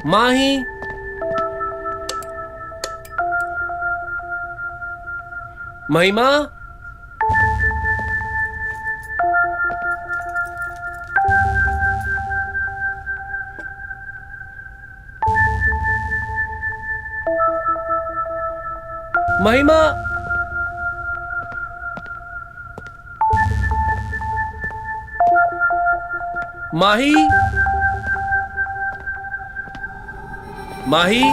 माही, महिमा, महिमा, माही, माही।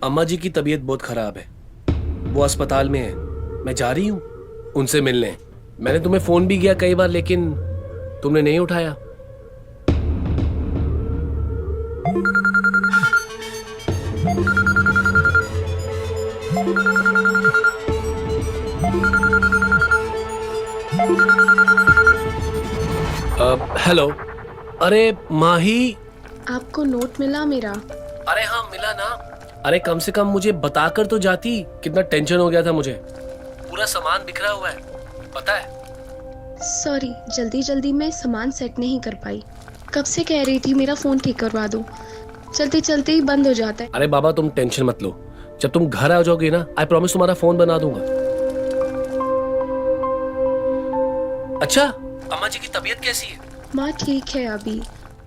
अम्मा जी की तबीयत बहुत खराब है, वो अस्पताल में है। मैं जा रही हूँ उनसे मिलने। मैंने तुम्हें फोन भी किया कई बार, लेकिन तुमने नहीं उठाया। हेलो। अरे माही, आपको नोट मिला मेरा? अरे हाँ मिला ना। अरे कम से कम मुझे बताकर तो जाती। कितना टेंशन हो गया था मुझे। पूरा सामान बिखरा हुआ है, पता है। सॉरी, जल्दी जल्दी में सामान सेट नहीं कर पाई। कब से कह रही थी मेरा फोन ठीक करवा दो, चलते चलते ही बंद हो जाता है। अरे बाबा तुम टेंशन मत लो, जब तुम घर आ जाओगे ना, आई प्रॉमिस तुम्हारा फोन बना दूंगा। अच्छा, अम्मा जी की तबीयत कैसी है? माँ ठीक है, अभी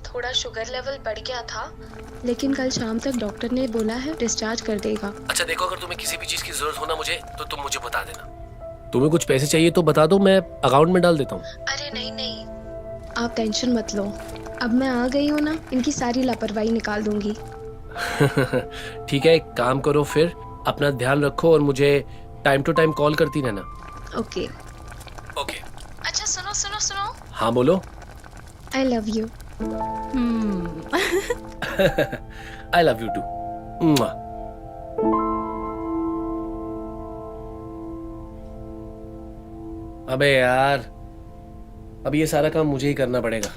थोड़ा शुगर लेवल बढ़ गया था, लेकिन कल शाम तक डॉक्टर ने बोला है डिस्चार्ज कर देगा। अच्छा देखो, अगर तुम्हें किसी भी चीज की जरूरत हो ना मुझे, तो तुम मुझे बता देना। तुम्हें कुछ पैसे चाहिए तो बता दो, मैं अकाउंट में डाल देता हूँ। अरे नहीं नहीं, आप टेंशन मत लो। अब मैं आ गई हूँ ना, इनकी सारी लापरवाही निकाल दूंगी। ठीक है, एक काम करो फिर, अपना ध्यान रखो और मुझे टाइम टू टाइम कॉल करती रहना। ओके। ओके। अच्छा सुनो सुनो सुनो, हाँ बोलो। I love you. I love you too. अबे यार, अब ये सारा काम मुझे ही करना पड़ेगा।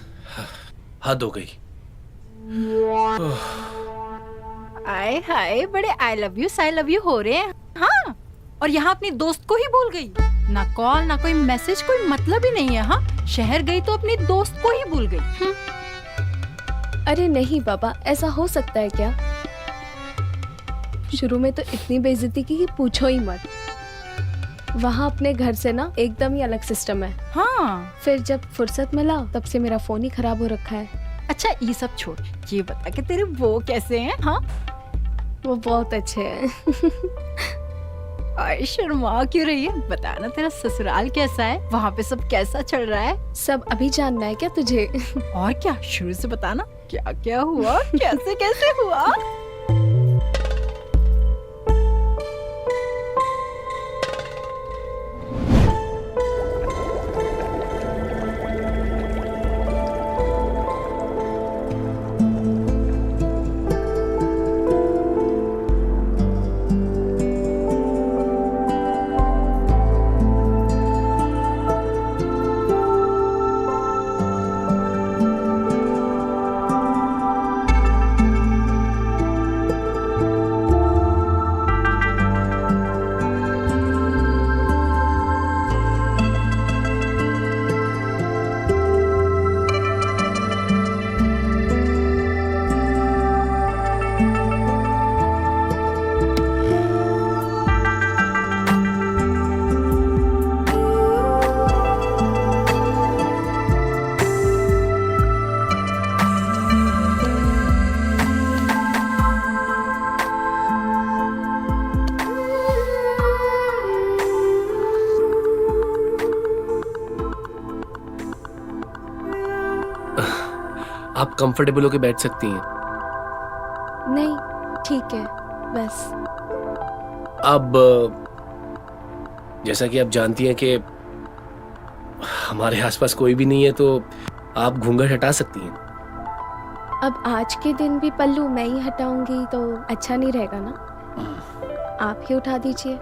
हद हो गई। आए हाय, बड़े आई लव यू हो रहे हैं। हाँ, और यहाँ अपनी दोस्त को ही भूल गई। ना कॉल ना कोई मैसेज, कोई मतलब ही नहीं है। हाँ, शहर गई तो अपनी दोस्त को ही भूल गई। अरे नहीं बाबा, ऐसा हो सकता है क्या? शुरू में तो इतनी बेइज्जती की कि पूछो ही मत। वहाँ अपने घर से ना एकदम ही अलग सिस्टम है। हाँ, फिर जब फुर्सत मिला तब से मेरा फोन ही खराब हो रखा है। अच्छा ये सब छोड़, ये बता कि तेरे वो कैसे हैं? हाँ, वो बहुत अच्छे हैं। और शर्मा क्यों रही है? बता ना, तेरा ससुराल कैसा है? वहाँ पे सब कैसा चल रहा है? सब अभी जानना है क्या तुझे? और क्या, शुरू से बताना, क्या क्या हुआ, कैसे कैसे हुआ? कंफर्टेबल होके बैठ सकती हैं। नहीं, ठीक है, बस। अब जैसा कि आप जानती हैं कि हमारे आसपास कोई भी नहीं है, तो आप घूंघट हटा सकती हैं। अब आज के दिन भी पल्लू मैं ही हटाऊंगी तो अच्छा नहीं रहेगा ना। आप ही उठा दीजिए।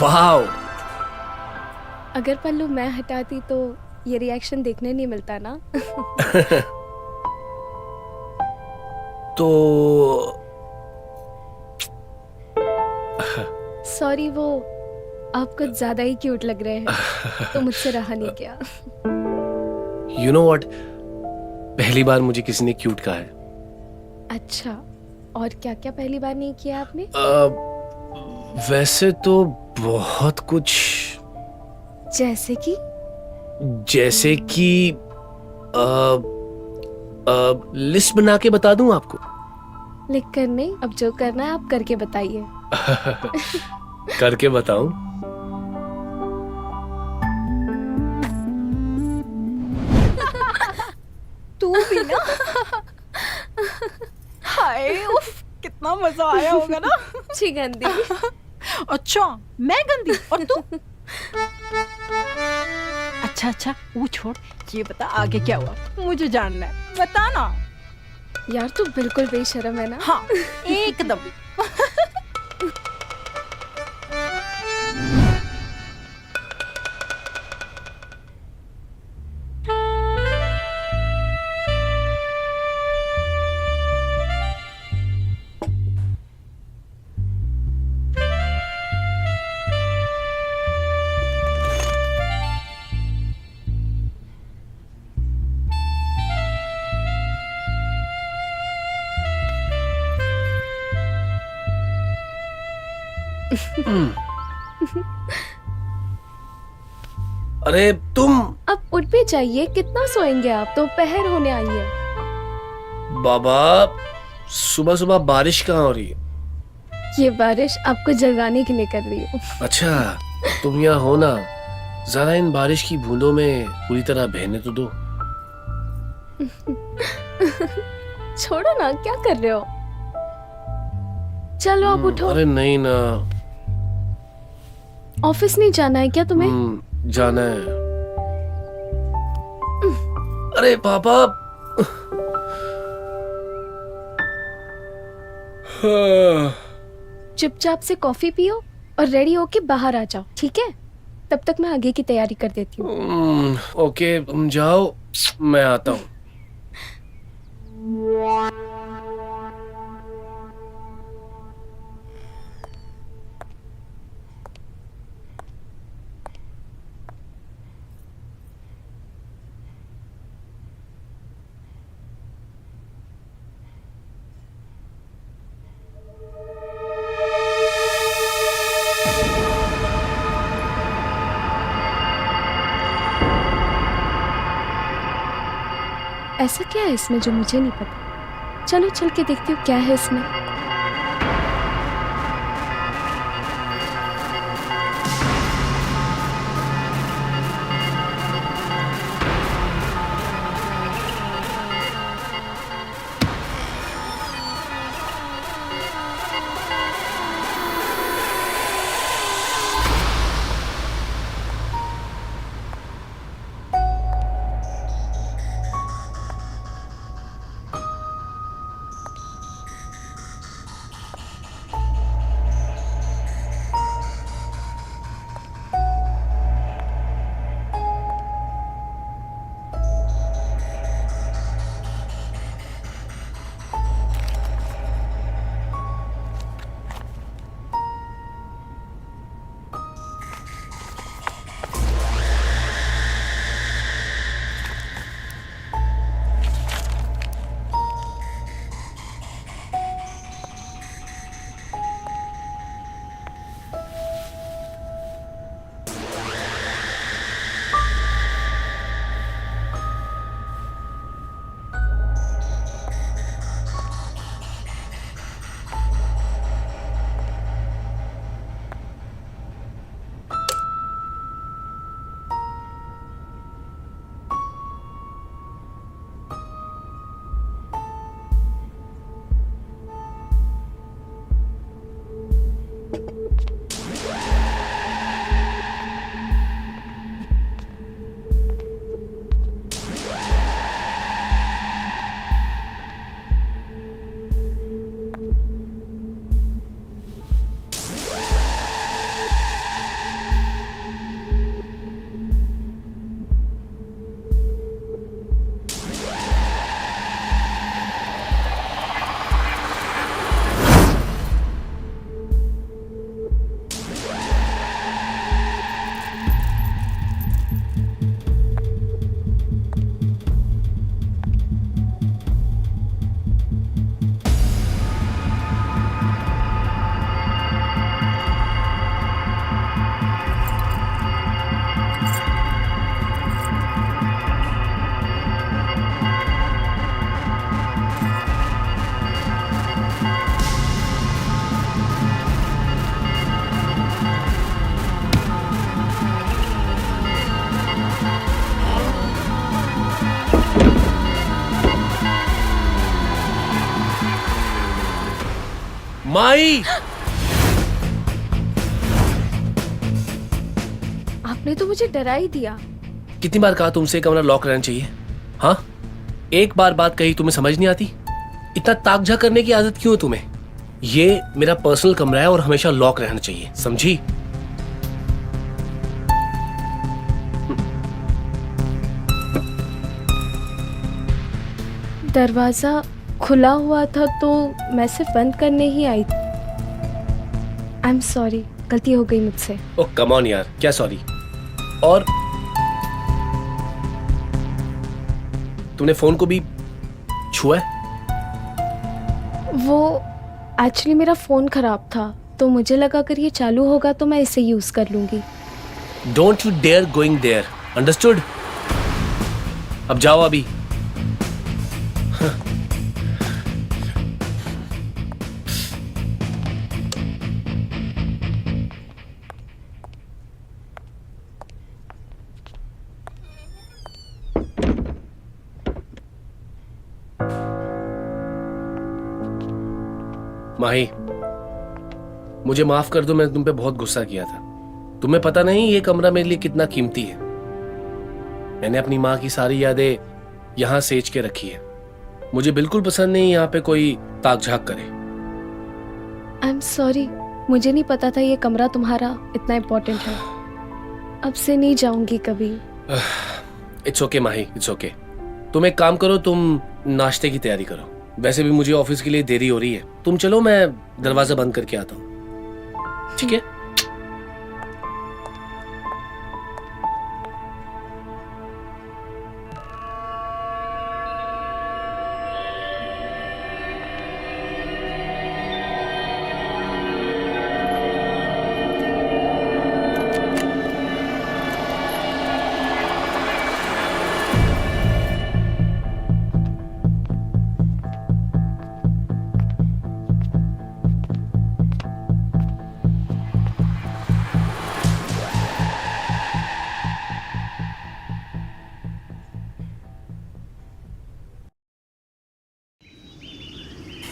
वाओ! अगर पल्लू मैं हटाती तो ये रिएक्शन देखने नहीं मिलता ना। तो सॉरी, वो आप कुछ ज्यादा ही क्यूट लग रहे हैं तो मुझसे रहा नहीं गया। यू नो व्हाट, पहली बार मुझे किसी ने क्यूट कहा है। अच्छा, और क्या क्या पहली बार नहीं किया आपने? वैसे तो बहुत कुछ, जैसे कि लिस्ट बना के बता दूं आपको? लिख कर नहीं, अब जो करना है आप करके बताइए। करके बताऊं? तू भी ना। हाय उफ, कितना मजा आया होगा ना। छी गंदी। अच्छा, मैं गंदी और तू? अच्छा, वो छोड़, ये बता आगे क्या हुआ, मुझे जानना है, बता ना। यार तू बिल्कुल बेशर्म है ना। हाँ, एकदम। अरे तुम अब उठ भी जाइए, कितना सोएंगे आप, दोपहर होने आई है। बाबा, सुबह सुबह बारिश कहाँ हो रही है? ये बारिश आपको जगाने के लिए कर रही हूँ। अच्छा, तुम यहाँ हो ना, जरा इन बारिश की बूंदों में पूरी तरह बहने तो दो। छोड़ो ना, क्या कर रहे हो? चलो अब उठो। अरे नहीं ना। ऑफिस नहीं जाना है क्या तुम्हें? जाना है। अरे पापा। चुपचाप से कॉफी पियो और रेडी होके बाहर आ जाओ, ठीक है? तब तक मैं आगे की तैयारी कर देती हूँ। ओके, तुम जाओ, मैं आता हूँ। ऐसा क्या है इसमें जो मुझे नहीं पता? चलो चल के देखती हूँ क्या है इसमें। माई, आपने तो मुझे डरा ही दिया। कितनी बार कहा तुमसे कमरा लॉक रहना चाहिए? हाँ, एक बार बात कही तुम्हें समझ नहीं आती? इतना ताकझा करने की आदत क्यों है तुम्हें? ये मेरा पर्सनल कमरा है और हमेशा लॉक रहना चाहिए, समझी? दरवाजा खुला हुआ था तो मैं सिर्फ बंद करने ही आई। आई एम सॉरी, गलती हो गई मुझसे। ओह कम ऑन यार, क्या सॉरी? और तूने फोन को भी छुआ है? वो एक्चुअली मेरा फ़ोन ख़राब था तो मुझे लगा अगर ये चालू होगा तो मैं इसे यूज़ कर लूँगी। Don't you dare going there, understood? अब जाओ अभी। माही, मुझे माफ कर दो, मैंने तुम पे बहुत गुस्सा किया था। तुम्हें पता नहीं ये कमरा मेरे लिए कितना कीमती है। मैंने अपनी माँ की सारी यादें यहाँ सेच के रखी है। मुझे बिल्कुल पसंद नहीं यहाँ पे कोई ताक झाक करे। आई एम सॉरी, मुझे नहीं पता था ये कमरा तुम्हारा इतना इम्पोर्टेंट है। अब से नहीं जाऊंगी कभी। It's okay Mahi, it's okay. तुम एक काम करो, तुम नाश्ते की तैयारी करो। वैसे भी मुझे ऑफिस के लिए देरी हो रही है। तुम चलो, मैं दरवाजा बंद करके आता हूँ, ठीक है?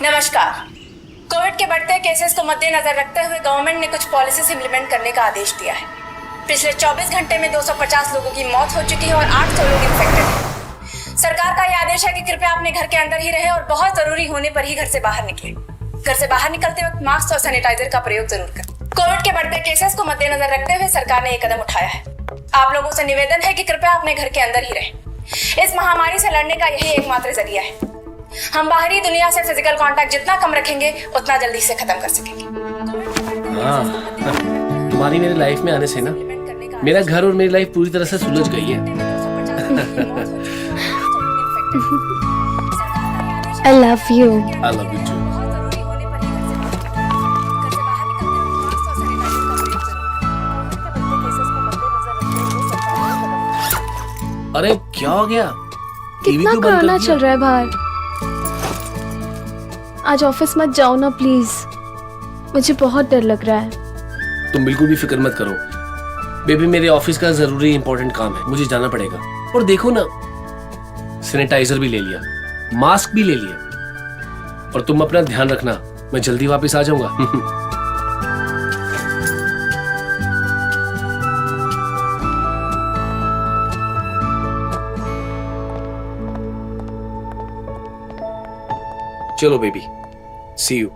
नमस्कार। कोविड के बढ़ते केसेस को मद्देनजर रखते हुए गवर्नमेंट ने कुछ पॉलिसीज इंप्लीमेंट करने का आदेश दिया है। पिछले 24 घंटे में 250 लोगों की मौत हो चुकी है और 800 लोग इन्फेक्टेड हैं। सरकार का यह आदेश है कि कृपया अपने घर के अंदर ही रहे और बहुत जरूरी होने पर ही घर से बाहर निकले। घर से बाहर निकलते वक्त मास्क और सैनिटाइजर का प्रयोग जरूर करें। कोविड के बढ़ते केसेस को मद्देनजर रखते हुए सरकार ने एक कदम उठाया है। आप लोगों से निवेदन है कि कृपया अपने घर के अंदर ही रहें। इस महामारी से लड़ने का यही एकमात्र जरिया है। हम बाहरी दुनिया से फिजिकल कांटेक्ट जितना कम रखेंगे उतना जल्दी से खत्म कर सकेंगे। हाँ, तुम्हारी मेरी लाइफ में आने से ना मेरा घर और मेरी लाइफ पूरी तरह से सुलझ गई है। I love you. I love you too. अरे क्या हो गया? टीवी कितना क्यों बंद कर कोरोना दिया? चल रहा है बाहर। आज ऑफिस मत जाओ ना प्लीज, मुझे बहुत डर लग रहा है। तुम बिल्कुल भी फिक्र मत करो बेबी, मेरे ऑफिस का जरूरी इंपॉर्टेंट काम है, मुझे जाना पड़ेगा। और देखो ना, सैनिटाइजर भी ले लिया, मास्क भी ले लिया। और तुम अपना ध्यान रखना, मैं जल्दी वापस आ जाऊंगा। चलो बेबी, सी यू।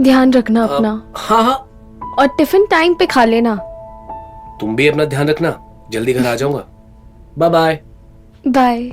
ध्यान रखना अपना। हाँ हाँ, और टिफिन टाइम पे खा लेना। तुम भी अपना ध्यान रखना, जल्दी घर आ जाऊंगा। Bye bye. बाय।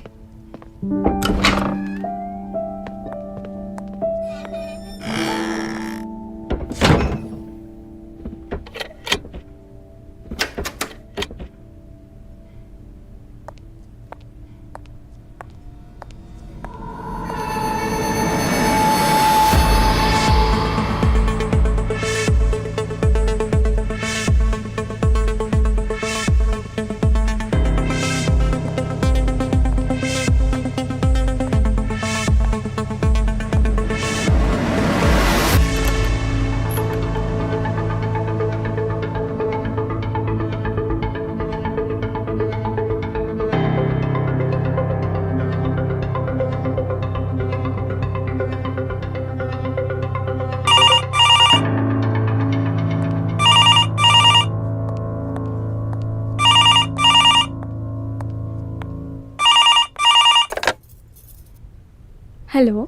हेलो।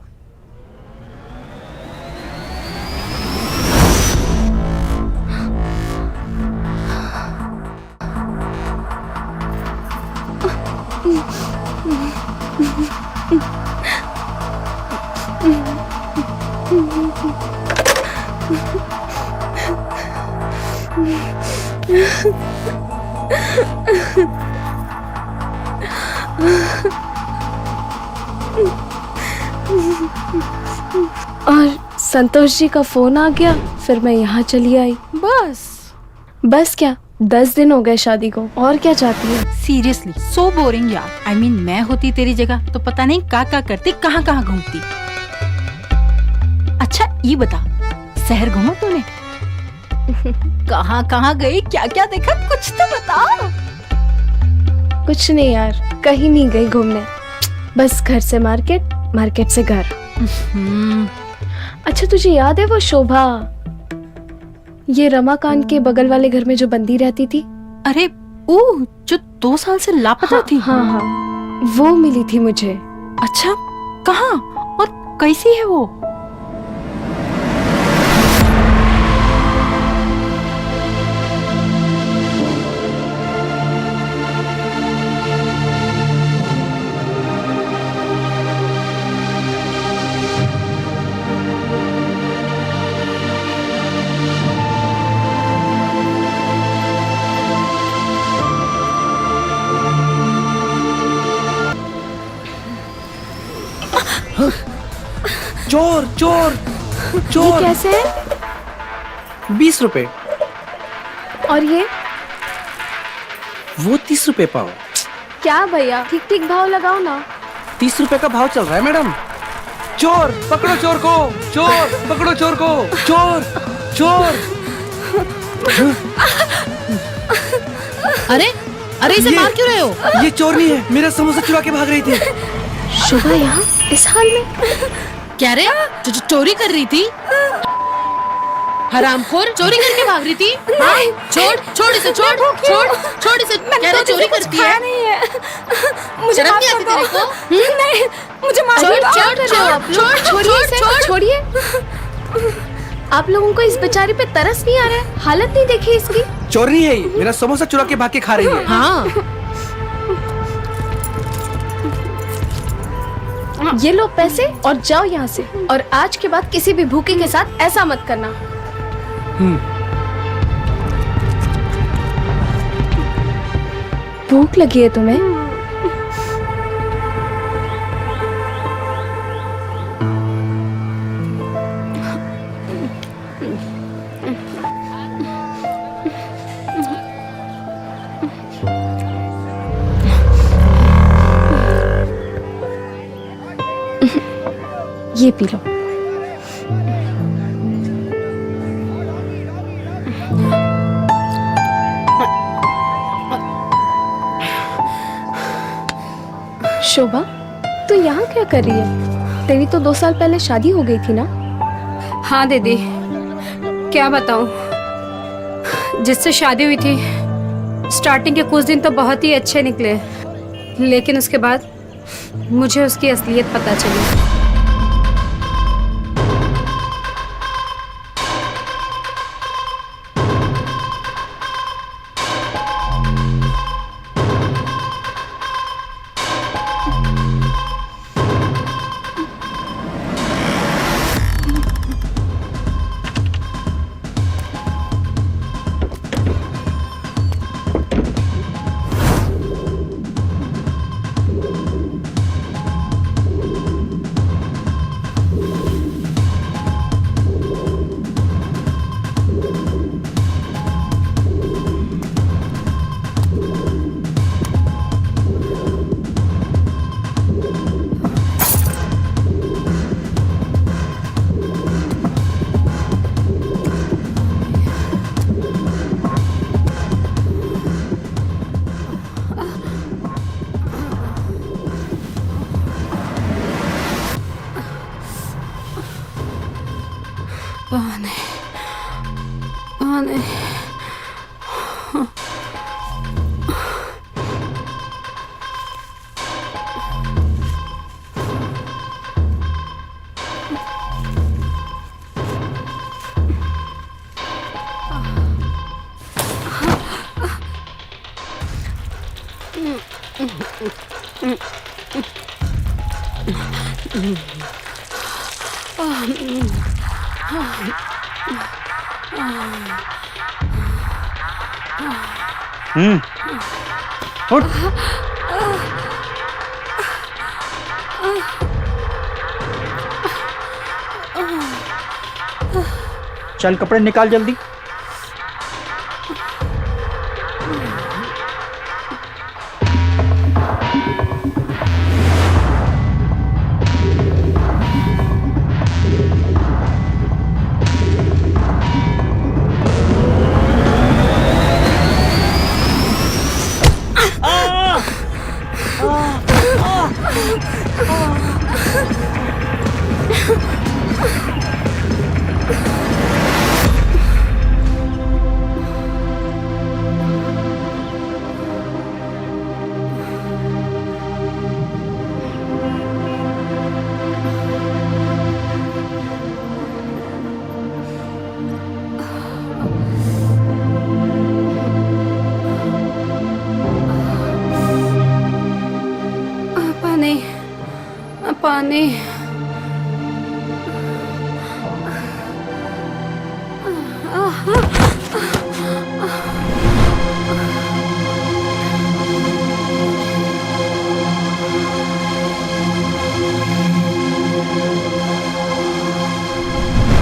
और संतोष जी का फोन आ गया, फिर मैं यहाँ चली आई। बस क्या, 10 दिन हो गए शादी को, और क्या चाहती है? सीरियसली सो बोरिंग यार। I mean, मैं होती तेरी जगह तो पता नहीं क्या करती, कहाँ कहाँ घूमती। अच्छा ये बता, शहर घूमा तूने? कहाँ कहाँ गई, क्या क्या देखा, कुछ तो बता। कुछ नहीं यार, कहीं नहीं गई घूमने, बस घर से मार्केट, मार्केट से घर। अच्छा तुझे याद है वो शोभा, ये रमाकांत के बगल वाले घर में जो बंदी रहती थी? अरे ओह, जो 2 साल से लापता थी। हाँ हाँ, वो मिली थी मुझे। अच्छा कहाँ और कैसी है वो? चोर चोर ये चोर। कैसे है? 20 रुपए। और ये वो 30 रुपए पाओ। क्या भैया, ठीक ठीक भाव लगाओ ना। 30 रुपए का भाव चल रहा है मैडम। चोर पकड़ो चोर को, चोर पकड़ो चोर को, चोर चोर। अरे अरे इसे मार क्यों रहे हो? ये चोर नहीं है, मेरा समोसा चुरा के भाग रही थी। शोभा यहाँ इस हाल में? क्या रे, चोरी कर रही थी? हरामखोर, चोरी करके भाग रही थी? हाँ? छोड़ इसे, छोड़ इसे। क्या रे, चोरी करती है? नहीं है, मुझे शर्म माफ नहीं आती कर दो। तेरे को? नहीं, मुझे माफ कर दो। छोड़िए इसे, छोड़िए। आप लोगों को इस बेचारी पे तरस नहीं आ रहा है? हालत नहीं देखी इसकी? चोर नहीं है ये, मेरा समोसा चुरा के भाग के खा रही है। हाँ ये लो पैसे और जाओ यहाँ से, और आज के बाद किसी भी भूखे के साथ ऐसा मत करना। भूख लगी है तुम्हें? ये पी लो। शोभा, तू यहाँ क्या कर रही है? तेरी तो 2 साल पहले शादी हो गई थी ना? हाँ दीदी, क्या बताऊँ, जिससे शादी हुई थी स्टार्टिंग के कुछ दिन तो बहुत ही अच्छे निकले, लेकिन उसके बाद मुझे उसकी असलियत पता चली। उठ। चल कपड़े निकाल जल्दी। पानी।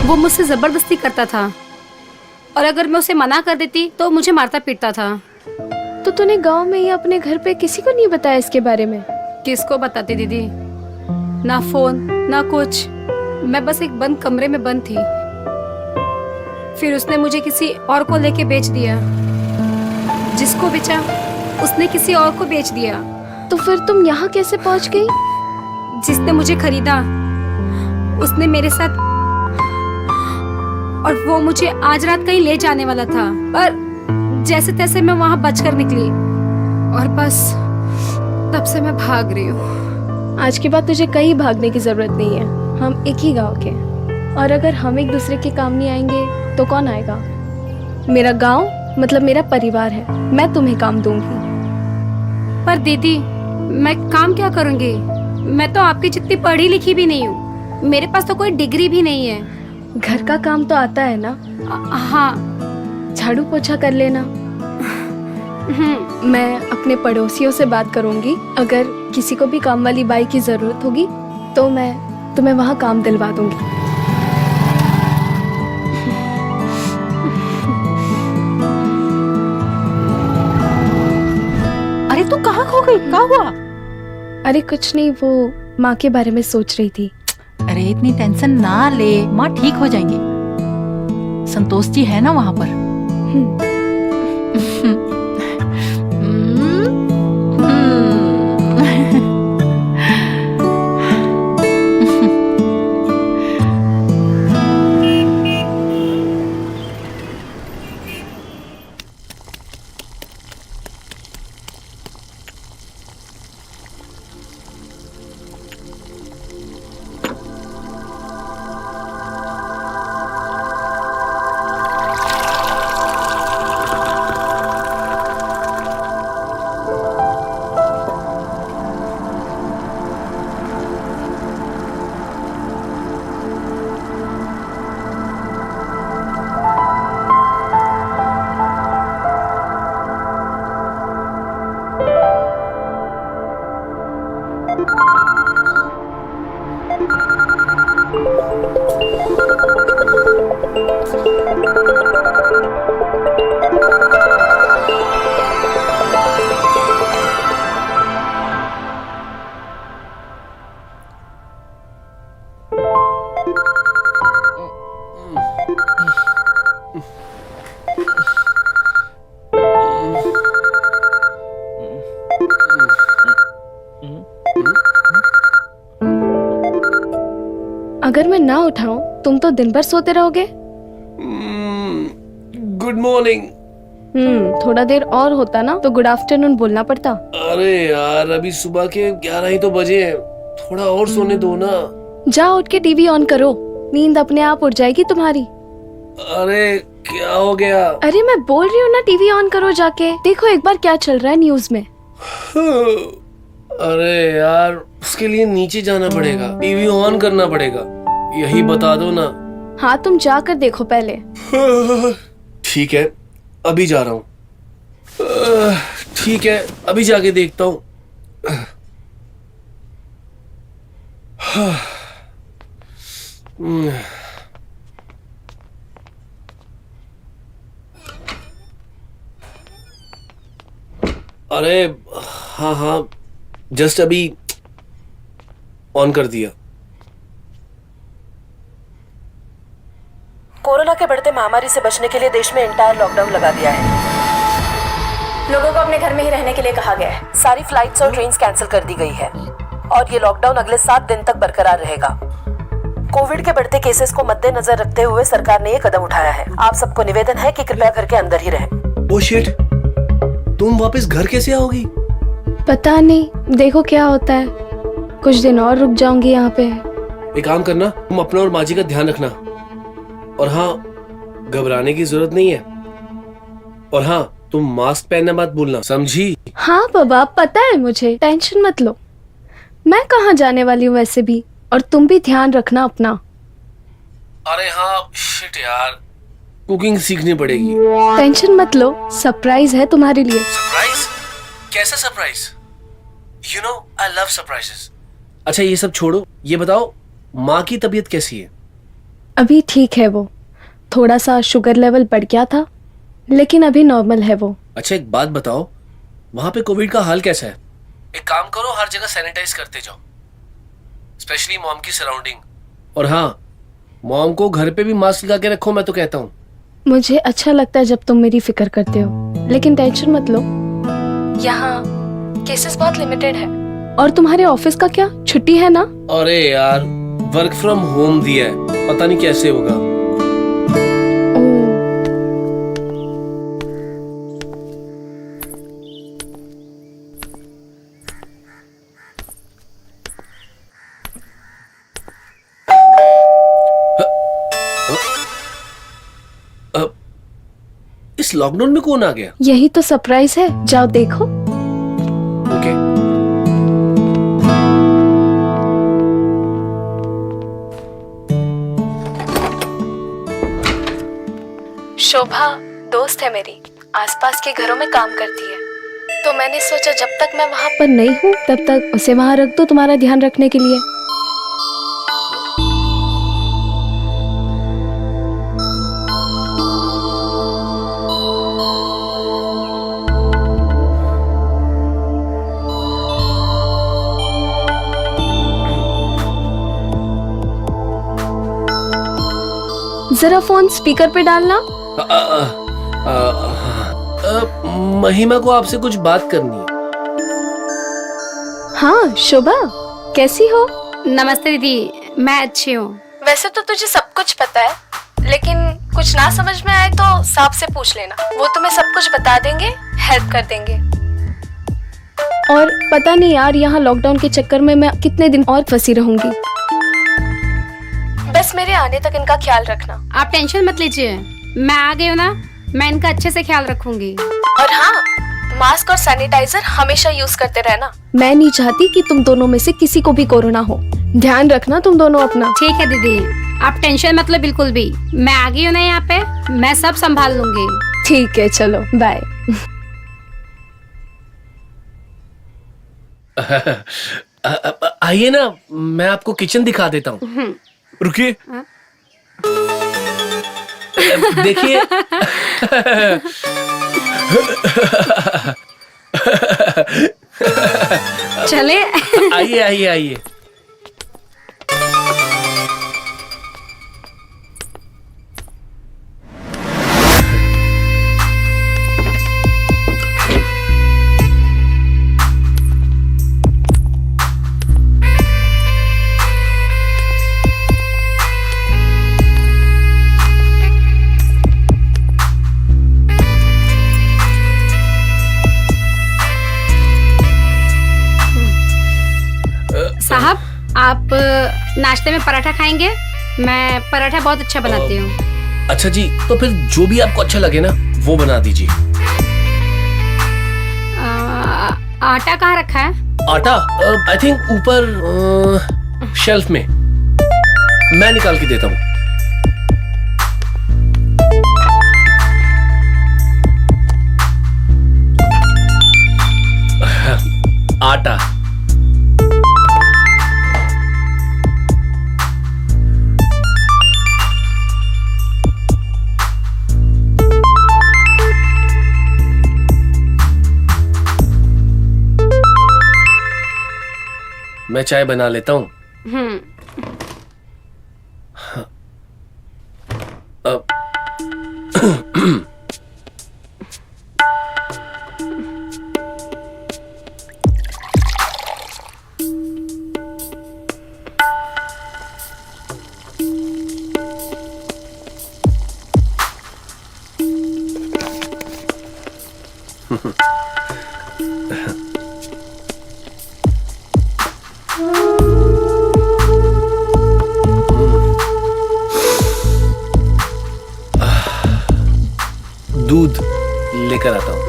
वो मुझसे जबरदस्ती करता था और अगर मैं उसे मना कर देती तो मुझे मारता पीटता था। तो तूने गांव में या अपने घर पे किसी को नहीं बताया इसके बारे में? किसको बताती दीदी, ना फोन ना कुछ। मैं बस एक बंद कमरे में बंद थी। फिर उसने मुझे किसी और को लेके बेच दिया। जिसको बेचा उसने किसी और को बेच दिया। तो फिर तुम यहाँ कैसे पहुँच गई? जिसने मुझे खरीदा उसने मेरे साथ, और वो मुझे आज रात कहीं ले जाने वाला था, पर जैसे तैसे मैं वहां बचकर निकली और बस तब से मैं भाग रही हूँ। आज के बाद तुझे कहीं भागने की जरूरत नहीं है। हम एक ही गांव के, और अगर हम एक दूसरे के काम नहीं आएंगे तो कौन आएगा? मेरा गांव मतलब मेरा परिवार है। मैं तुम्हें काम दूंगी। पर दीदी मैं काम क्या करूंगी? मैं तो आपकी जितनी पढ़ी लिखी भी नहीं हूँ। मेरे पास तो कोई डिग्री भी नहीं है। घर का काम तो आता है ना? हाँ। झाड़ू पोछा कर लेना। मैं अपने पड़ोसियों से बात करूंगी। अगर किसी को भी काम वाली बाई की जरूरत होगी तो मैं तुम्हें वहाँ काम दिलवा दूंगी। अरे तू कहाँ खो गई? क्या हुआ? अरे कुछ नहीं, वो माँ के बारे में सोच रही थी। अरे इतनी टेंशन ना ले, माँ ठीक हो जाएंगी। संतोष जी है ना वहाँ पर? अगर मैं ना उठाऊं तुम तो दिन भर सोते रहोगे। Good morning. थोड़ा देर और होता ना तो गुड आफ्टरनून बोलना पड़ता। अरे यार अभी सुबह के 11 ही तो बजे हैं। थोड़ा और सोने दो ना। जाओ उठ के टीवी ऑन करो, नींद अपने आप उड़ जाएगी तुम्हारी। अरे क्या हो गया? अरे मैं बोल रही हूँ ना, टीवी ऑन करो जाके। देखो एक बार क्या चल रहा है न्यूज में। अरे यार उसके लिए नीचे जाना पड़ेगा, टीवी ऑन करना पड़ेगा। यही बता दो ना। हाँ तुम जाकर देखो पहले। ठीक है, अभी जा रहा हूँ। ठीक है, अभी जाके देखता हूँ। अरे हाँ हाँ, जस्ट अभी ऑन कर दिया। कोरोना के बढ़ते महामारी से बचने के लिए देश में एंटायर लॉकडाउन लगा दिया है। लोगों को अपने घर में ही रहने के लिए कहा गया है। सारी फ्लाइट्स और ट्रेन्स कैंसिल कर दी गई है और ये लॉकडाउन अगले 7 दिन तक बरकरार रहेगा। कोविड के बढ़ते केसेस को मद्देनजर रखते हुए सरकार ने ये कदम उठाया है। आप सबको निवेदन है कि कृपया घर के अंदर ही रहें। ओ शिट, तुम वापस घर कैसे आओगी? पता नहीं, देखो क्या होता है। कुछ दिन और रुक जाऊंगी यहाँ पे। एक काम करना, तुम अपना और माँ जी का ध्यान रखना। और हाँ, घबराने की जरूरत नहीं है। और हाँ, तुम मास्क पहनना मत भूलना, समझी? हाँ बाबा, पता है मुझे, टेंशन मत लो। मैं कहाँ जाने वाली हूँ वैसे भी, और तुम भी ध्यान रखना अपना। अरे हाँ, शिट यार, कुकिंग सीखनी पड़ेगी। टेंशन मत लो, सरप्राइज है तुम्हारे लिए। सरप्राइज? कैसा surprise? You know I love surprises. अच्छा ये सब छोड़ो, ये बताओ माँ की तबीयत कैसी है? अभी ठीक है वो, थोड़ा सा शुगर लेवल बढ़ गया था, लेकिन अभी नॉर्मल है वो। अच्छा एक बात बताओ, वहां पे कोविड का हाल कैसा है? एक काम करो, हर जगह सैनिटाइज करते जाओ, स्पेशली मॉम की सराउंडिंग। और हाँ, मॉम को घर पे भी मास्क लगा के रखो, मैं तो कहता हूँ। मुझे अच्छा लगता है जब तुम मेरी फिक्र करते हो, लेकिन टेंशन मत लो, यहाँ केसेस बहुत लिमिटेड है। और तुम्हारे ऑफिस का क्या, छुट्टी है ना? अरे यार, वर्क फ्रॉम होम दिया है, पता नहीं कैसे होगा। इस लॉकडाउन में कौन आ गया? यही तो सरप्राइज है, जाओ देखो। ओके। शोभा दोस्त है मेरी, आसपास के घरों में काम करती है, तो मैंने सोचा जब तक मैं वहाँ पर नहीं हूँ तब तक उसे वहाँ रख दो तुम्हारा ध्यान रखने के लिए। जरा फोन स्पीकर पे डालना। महिमा को आपसे कुछ बात करनी है। हाँ शोभा, कैसी हो? नमस्ते दीदी, मैं अच्छी हूँ। वैसे तो तुझे सब कुछ पता है, लेकिन कुछ ना समझ में आए तो साहब से पूछ लेना, वो तुम्हें सब कुछ बता देंगे, हेल्प कर देंगे। और पता नहीं यार, यहाँ लॉकडाउन के चक्कर में मैं कितने दिन और फंसी रहूंगी। बस मेरे आने तक इनका ख्याल रखना। आप टेंशन मत लीजिए, मैं आ गई हूँ ना, मैं इनका अच्छे से ख्याल रखूंगी। और हाँ, मास्क और सैनिटाइजर हमेशा यूज करते रहना। मैं नहीं चाहती कि तुम दोनों में से किसी को भी कोरोना हो। ध्यान रखना तुम दोनों अपना। ठीक है दीदी, आप टेंशन मत लो बिल्कुल भी। मैं आ गई हूँ ना यहाँ पे, मैं सब संभाल लूंगी। ठीक है, चलो बाय। आइए ना, मैं आपको किचन दिखा देता हूँ। रुकिए, देखिए। चले। आइए आइए आइए। साहब, आप नाश्ते में पराठा खाएंगे? मैं पराठा बहुत अच्छा बनाती हूँ। अच्छा जी, तो फिर जो भी आपको अच्छा लगे ना वो बना दीजिए। आटा कहाँ रखा है? आटा आई थिंक ऊपर शेल्फ में। मैं निकाल के देता हूँ। आटा। मैं चाय बना लेता हूँ। अब दूध लेकर आता हूँ।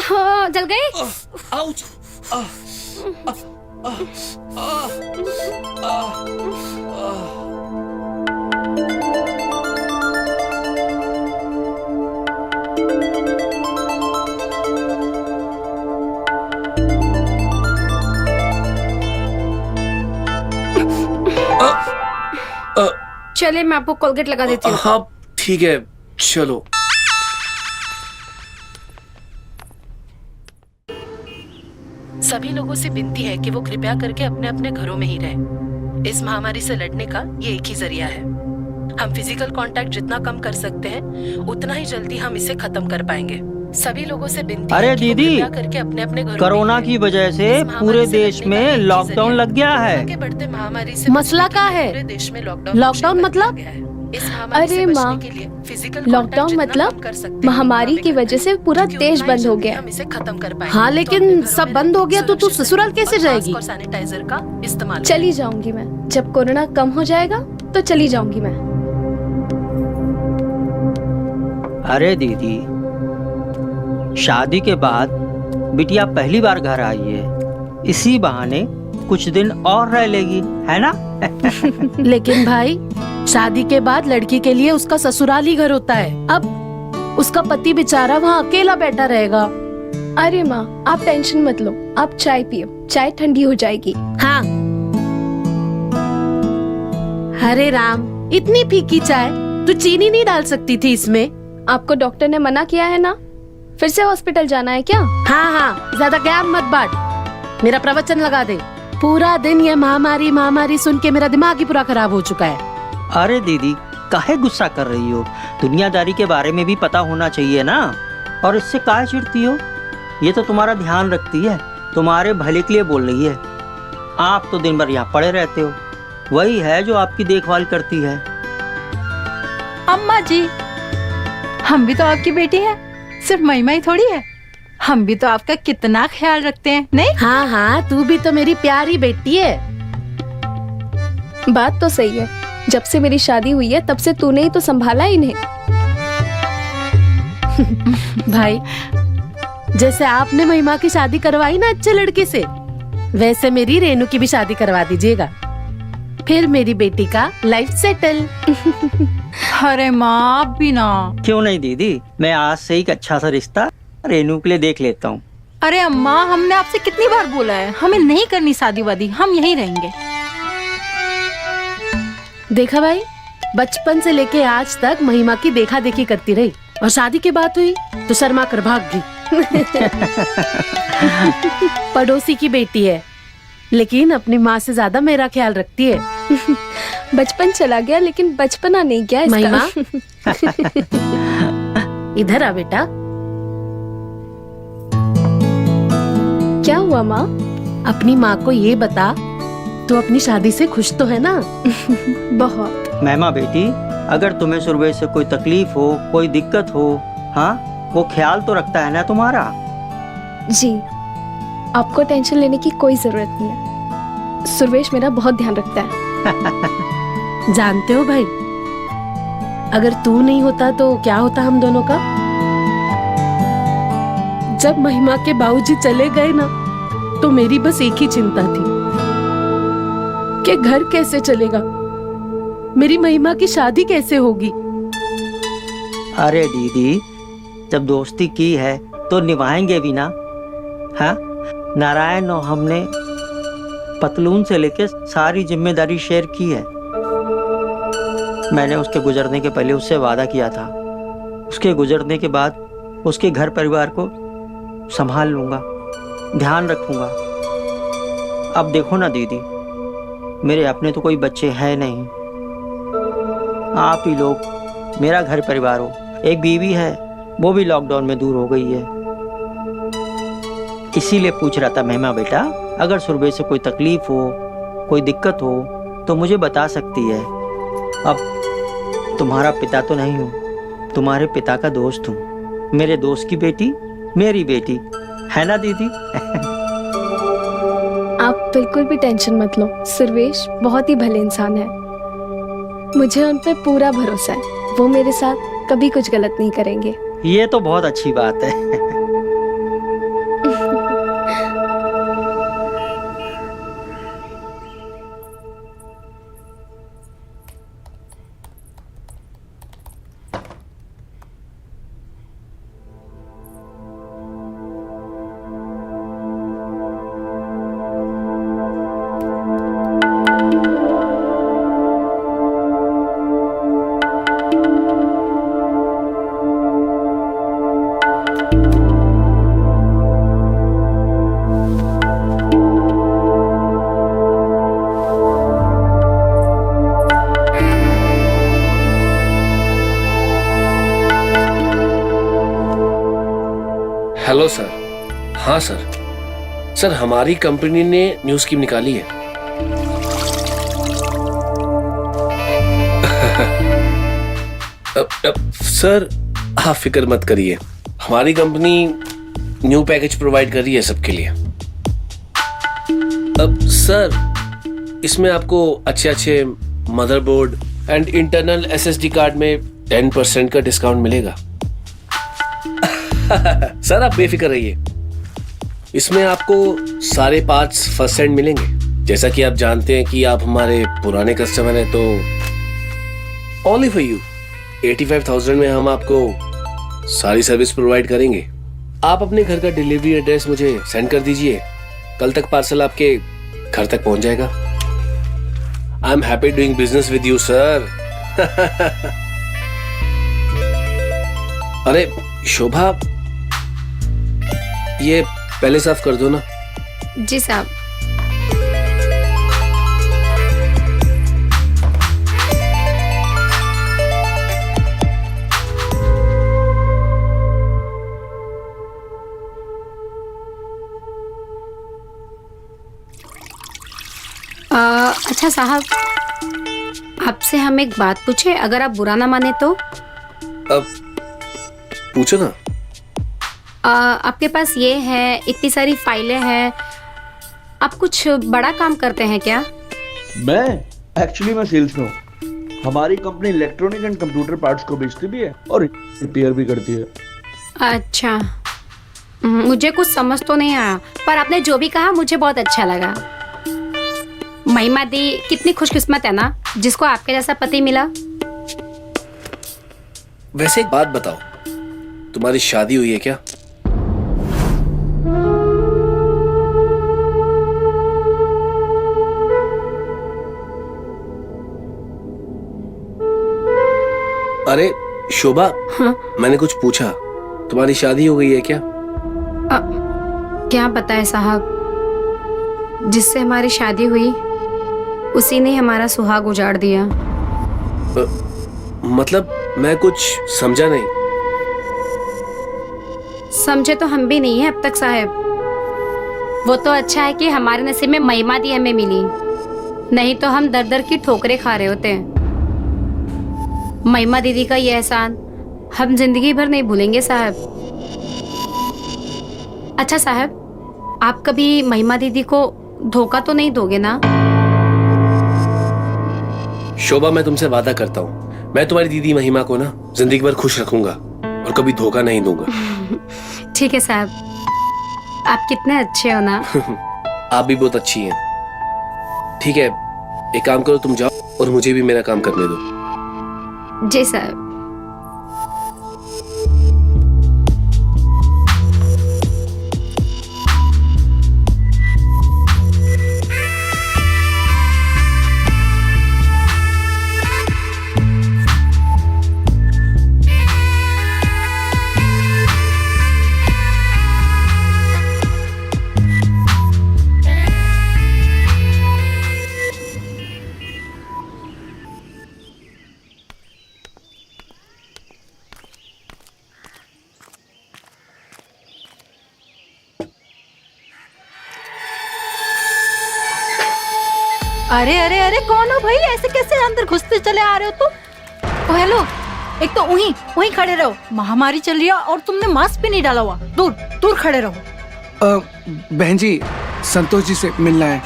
हाँ, जल गई। आउच। चलिए मैं आपको कोलगेट लगा देती हूँ। हाँ ठीक है, चलो। सभी लोगों से विनती है कि वो कृपया करके अपने अपने घरों में ही रहें। इस महामारी से लड़ने का ये एक ही जरिया है। हम फिजिकल कांटेक्ट जितना कम कर सकते हैं उतना ही जल्दी हम इसे खत्म कर पाएंगे। सभी लोगों से विनती अरे है कि वो दीदी, कृपया करके अपने अपने घरों कोरोना में की वजह से इस महामारी पूरे से देश लड़ने का में एक ही लॉकडाउन जरिया लग गया है। कोरोना के बढ़ते महामारी से मसला बचने के क्या लिए है? पूरे देश में लॉकडाउन लॉकडाउन घोषित कर मतलब? दिया गया है। इस महामारी अरे से बचने माँ, के लिए physical contact लॉकडाउन जितना मतलब कम कर सकते हैं, महामारी उतना की हमें वजह से करना है। पूरा क्योंकि देश उतना ही बंद हो जल्दी गया। हम इसे खत्म कर पाएंगे। हाँ, तो लेकिन अपने घरों सब में बंद हो गया तो तू सुरक्षित ससुराल रहें कैसे और जाएगी? मास्क और सैनिटाइजर का इस्तेमाल चली जाऊंगी मैं, जब कोरोना कम हो जाएगा तो चली जाऊंगी मैं। अरे दीदी, शादी के बाद बिटिया पहली बार घर आई है, इसी बहाने कुछ दिन और रह लेगी, है ना? लेकिन भाई, शादी के बाद लड़की के लिए उसका ससुराल ही घर होता है। अब उसका पति बेचारा वहाँ अकेला बैठा रहेगा। अरे माँ, आप टेंशन मत लो, आप चाय पियो, चाय ठंडी हो जाएगी। हाँ। हरे राम, इतनी फीकी चाय, तू चीनी नहीं डाल सकती थी इसमें? आपको डॉक्टर ने मना किया है ना? फिर से हॉस्पिटल जाना है क्या? हाँ हाँ, ज्यादा ज्ञान मत बांट, मेरा प्रवचन लगा दे। पूरा दिन ये महामारी महामारी सुन के मेरा दिमाग ही पूरा खराब हो चुका है। अरे दीदी, काहे गुस्सा कर रही हो? दुनियादारी के बारे में भी पता होना चाहिए ना। और इससे काहे चिढ़ती हो? ये तो तुम्हारा ध्यान रखती है, तुम्हारे भले के लिए बोल रही है। आप तो दिन भर यहाँ पड़े रहते हो, वही है जो आपकी देखभाल करती है। अम्मा जी, हम भी तो आपकी बेटी है, सिर्फ महिमा ही थोड़ी है। हम भी तो आपका कितना ख्याल रखते हैं, नहीं? हाँ हाँ, तू भी तो मेरी प्यारी बेटी है। बात तो सही है, जब से मेरी शादी हुई है तब से तूने ही तो संभाला इन्हें। भाई, जैसे आपने महिमा की शादी करवाई ना अच्छे लड़के से, वैसे मेरी रेनू की भी शादी करवा दीजिएगा, फिर मेरी बेटी का लाइफ सेटल। अरे माँ, आप भी ना। क्यों नहीं दीदी, मैं आज से ही एक अच्छा सा रिश्ता रेनू के लिए देख लेता हूँ। अरे अम्मा, हमने आपसे कितनी बार बोला है, हमें नहीं करनी शादी वादी, हम यहीं रहेंगे। देखा भाई, बचपन से लेके आज तक महिमा की देखा देखी करती रही और शादी की बात हुई तो शर्मा कर भाग गई। पड़ोसी की बेटी है लेकिन अपनी माँ से ज्यादा मेरा ख्याल रखती है। बचपन चला गया लेकिन बचपना नहीं गया इसका। महिमा इधर आ बेटा। क्या हुआ माँ? अपनी माँ को ये बता, तू अपनी शादी से खुश तो है ना? बहुत। महिमा बेटी, अगर तुम्हें सुरभि से कोई तकलीफ हो, कोई दिक्कत हो, हाँ, वो ख्याल तो रखता है ना तुम्हारा? जी, आपको टेंशन लेने की कोई जरूरत नहीं है। सुरवेश मेरा बहुत ध्यान रखता है। जानते हो भाई, अगर तू नहीं होता तो क्या होता हम दोनों का? जब महिमा के बाबूजी चले गए ना, तो मेरी बस एक ही चिंता थी कि घर कैसे चलेगा, मेरी महिमा की शादी कैसे होगी। अरे दीदी, जब दोस्ती की है तो निभाएंगे भी ना। हाँ, नारायण और हमने पतलून से लेके सारी जिम्मेदारी शेयर की है। मैंने उसके गुजरने के पहले उससे वादा किया था, उसके गुजरने के बाद उसके घर परिवार को संभाल लूंगा, ध्यान रखूंगा। अब देखो ना दीदी, मेरे अपने तो कोई बच्चे हैं नहीं, आप ही लोग मेरा घर परिवार हो। एक बीवी है, वो भी लॉकडाउन में दूर हो गई है। इसीलिए पूछ रहा था महिमा बेटा, अगर सुरभि से कोई तकलीफ हो, कोई दिक्कत हो तो मुझे बता सकती है। अब तुम्हारा पिता तो नहीं हूँ, तुम्हारे पिता का दोस्त हूँ। मेरे दोस्त की बेटी मेरी बेटी है ना दीदी? आप बिल्कुल भी टेंशन मत लो, सुरवेश बहुत ही भले इंसान है। मुझे उन पे पूरा भरोसा है, वो मेरे साथ कभी कुछ गलत नहीं करेंगे। ये तो बहुत अच्छी बात है। Hello sir. हाँ सर, सर हमारी कंपनी ने न्यू स्कीम निकाली है। सर आप फिक्र मत करिए, हमारी कंपनी न्यू पैकेज प्रोवाइड कर रही है सबके लिए। अब सर इसमें आपको अच्छे motherboard and internal SSD card में 10% का डिस्काउंट मिलेगा। सर आप बेफिक्र रहिए, इसमें आपको सारे पार्ट्स फर्स्ट हैंड मिलेंगे। जैसा कि आप जानते हैं कि आप हमारे पुराने कस्टमर हैं, तो ओनली फॉर यू 85,000 में हम आपको सारी सर्विस प्रोवाइड करेंगे। आप अपने घर का डिलीवरी एड्रेस मुझे सेंड कर दीजिए, कल तक पार्सल आपके घर तक पहुंच जाएगा। I am happy doing business with you sir. अरे शोभा, ये पहले साफ कर दो ना। जी साहब। अच्छा साहब, आपसे हम एक बात पूछे, अगर आप बुरा ना माने तो? अब पूछो ना। आपके पास ये है, इतनी सारी फाइलें हैं, आप कुछ बड़ा काम करते हैं क्या? मैं सेल्स में हूँ। हमारी company electronic and computer parts को बेचती भी है और रिपेयर भी करती है। अच्छा, मुझे कुछ समझ तो नहीं आया, पर आपने जो भी कहा मुझे बहुत अच्छा लगा। महिमा दी कितनी खुशकिस्मत है ना, जिसको आपके जैसा पति मिला। वैसे एक बात बताओ, तुम्हारी शादी हुई है क्या? अरे शोभा, हाँ? मैंने कुछ पूछा, तुम्हारी शादी हो गई है क्या? क्या पता है साहब, जिससे हमारी शादी हुई उसी ने हमारा सुहाग उजाड़ दिया। मतलब मैं कुछ समझा नहीं। समझे तो हम भी नहीं है अब तक साहब। वो तो अच्छा है कि हमारे नसीब में महिमा दी हमें मिली, नहीं तो हम दर दर की ठोकरें खा रहे होते। महिमा दीदी का ये एहसान हम जिंदगी भर नहीं भूलेंगे साहब। अच्छा साहब, आप कभी महिमा दीदी को धोखा तो नहीं दोगे ना? शोभा, मैं तुमसे वादा करता हूँ, मैं तुम्हारी दीदी महिमा को ना जिंदगी भर खुश रखूंगा और कभी धोखा नहीं दूंगा। ठीक है साहब, आप कितने अच्छे हो ना। आप भी बहुत अच्छी हैं। ठीक है, एक काम करो, तुम जाओ और मुझे भी मेरा काम करने दो। जी साहब। अरे अरे अरे, कौन हो भाई? ऐसे कैसे अंदर घुसते चले आ रहे हो तुम? ओ हेलो, एक तो वहीं खड़े रहो, महामारी चल रही है और तुमने मास्क भी नहीं डाला हुआ। दूर दूर खड़े रहो। बहन जी, संतोष जी से मिलना है,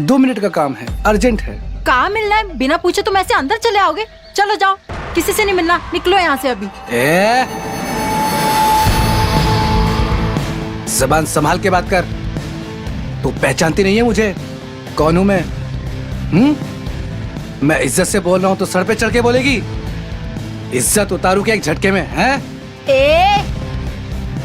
2 मिनट का काम है, अर्जेंट है। कहाँ मिलना है? बिना पूछे तुम ऐसे अंदर चले आओगे? चलो जाओ, किसी से नहीं मिलना, निकलो यहाँ से अभी। जबान संभाल के बात कर। तू पहचानती नहीं है मुझे? कौन हूं मैं? मैं इज्जत से बोल रहा हूं तो सर पे चढ़ के बोलेगी? इज्जत उतारू क्या एक झटके में? हैं?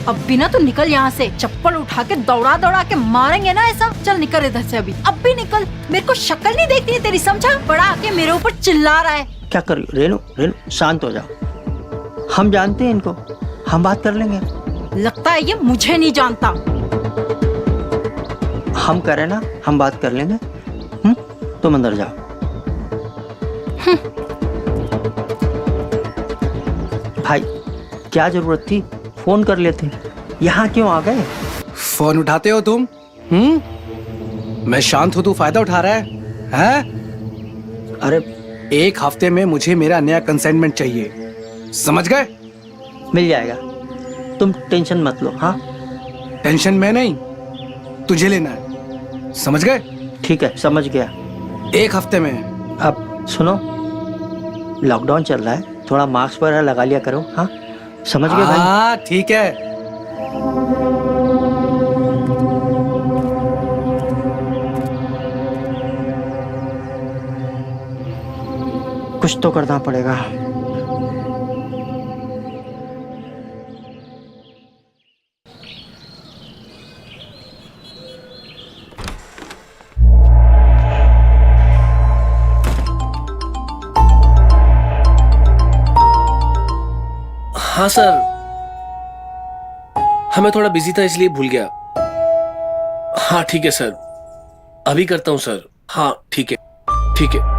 अब भी ना तू निकल यहाँ से, चप्पल उठा के दौड़ा दौड़ा के मारेंगे ना ऐसा। चल निकल इधर से अभी, अब भी निकल। मेरे को शक्ल नहीं देखती है तेरी, समझा? बड़ा आके मेरे ऊपर चिल्ला रहा है। क्या कर रही हो? रेनू, रेनू शांत हो जाओ, हम जानते हैं इनको, हम बात कर लेंगे। लगता है ये मुझे नहीं जानता। हम करें ना, हम बात कर लेंगे। तुम अंदर जाओ। भाई, क्या जरूरत थी? फोन कर लेते, यहाँ क्यों आ गए? फोन उठाते हो तुम? मैं शांत हूं, तू फायदा उठा रहा है? अरे 1 हफ्ते में मुझे मेरा नया कंसाइनमेंट चाहिए, समझ गए? मिल जाएगा, तुम टेंशन मत लो। हाँ, टेंशन में नहीं, तुझे लेना है, समझ गए? ठीक है, समझ गया। 1 हफ्ते में। अब सुनो, लॉकडाउन चल रहा है, थोड़ा मास्क वगैरह लगा लिया करो। हाँ, समझ गए भाई? हाँ ठीक है। कुछ तो करना पड़ेगा। हाँ सर, मैं थोड़ा बिजी था इसलिए भूल गया। हाँ ठीक है सर, अभी करता हूँ सर। हाँ ठीक है, ठीक है।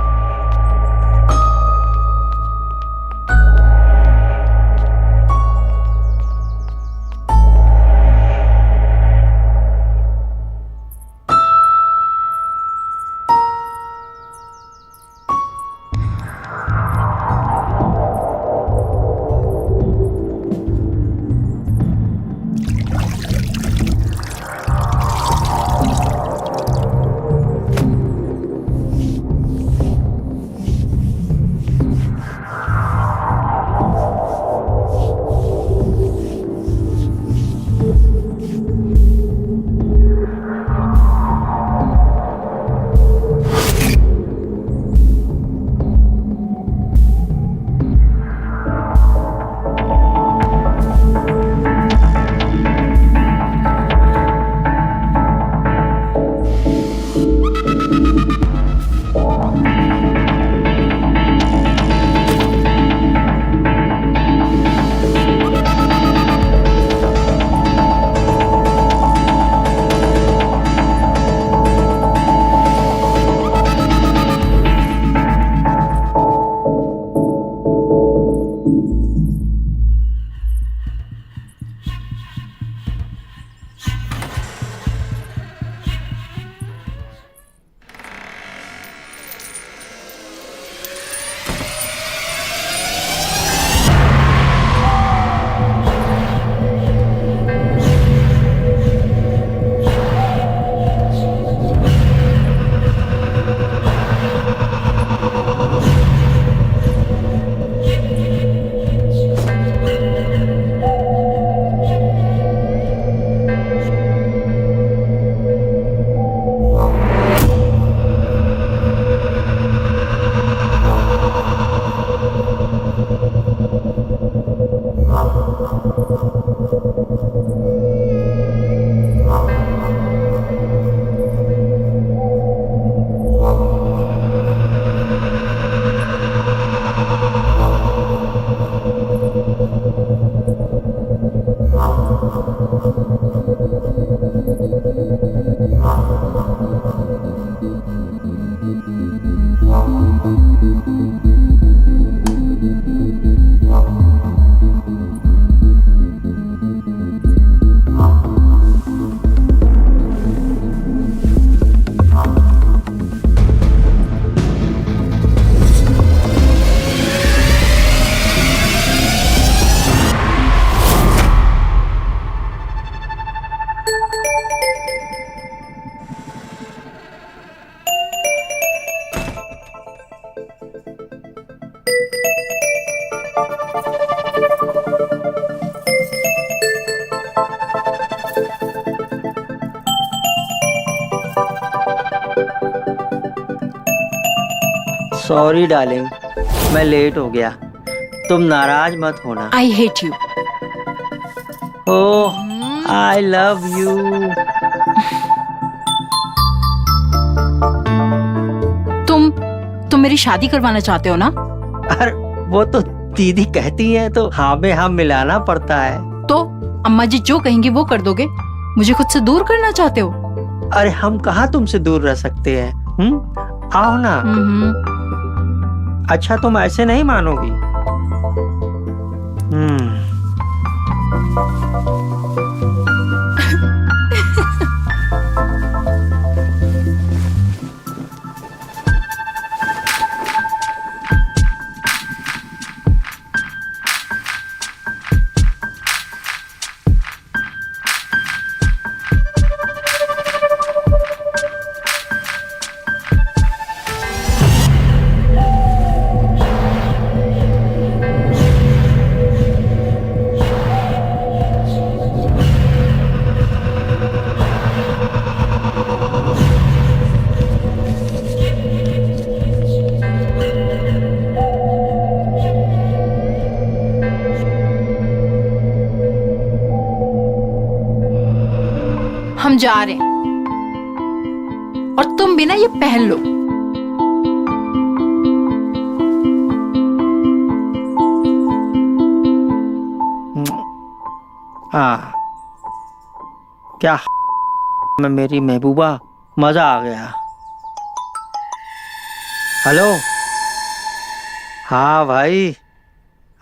सॉरी डार्लिंग, मैं लेट हो गया। तुम नाराज मत होना। I hate you. Oh, I love you. तुम मेरी शादी करवाना चाहते हो ना? अरे वो तो दीदी कहती है तो हाँ में हाँ मिलाना पड़ता है। तो अम्मा जी जो कहेंगी वो कर दोगे? मुझे खुद से दूर करना चाहते हो? अरे हम कहाँ तुमसे दूर रह सकते हैं? आओ ना। अच्छा तुम ऐसे नहीं मानोगी। हम जा रहे हैं और तुम भी ना ये पहन लो। हाँ क्या मैं मेरी महबूबा, मजा आ गया। हेलो, हाँ भाई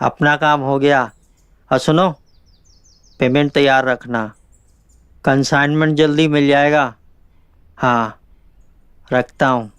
अपना काम हो गया। और सुनो, पेमेंट तैयार रखना, कंसाइनमेंट जल्दी मिल जाएगा। हाँ रखता हूँ।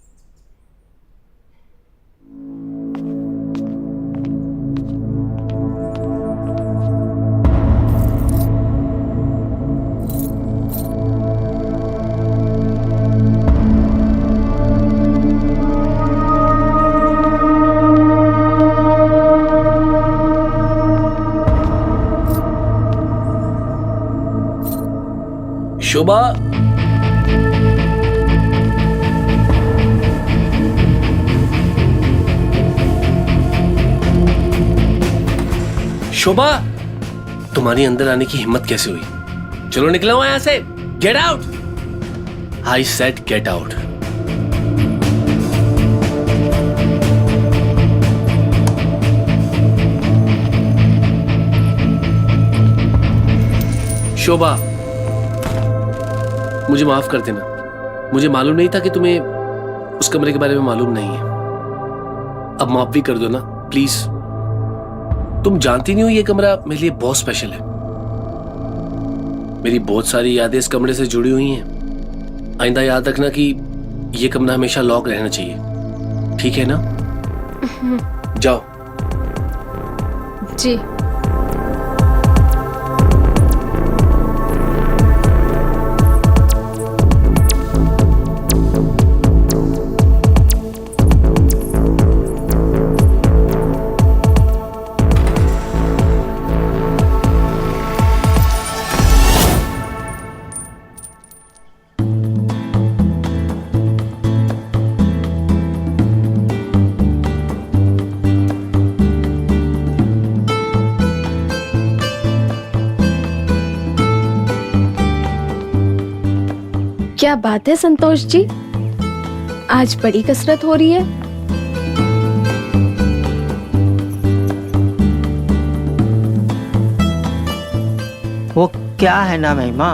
शोभा, शोभा, तुम्हारी अंदर आने की हिम्मत कैसे हुई? चलो निकलो यहाँ से। Get out. I said get out. Shobha, मुझे माफ कर देना। मुझे मालूम नहीं था कि तुम्हें उस कमरे के बारे में मालूम नहीं है। अब माफ भी कर दो ना प्लीज। तुम जानती नहीं हो ये कमरा मेरे लिए बहुत स्पेशल है। मेरी बहुत सारी यादें इस कमरे से जुड़ी हुई हैं। आइंदा याद रखना कि ये कमरा हमेशा लॉक रहना चाहिए, ठीक है ना? जाओ। जी। क्या बात है संतोष जी, आज बड़ी कसरत हो रही है। वो क्या है ना महिमा,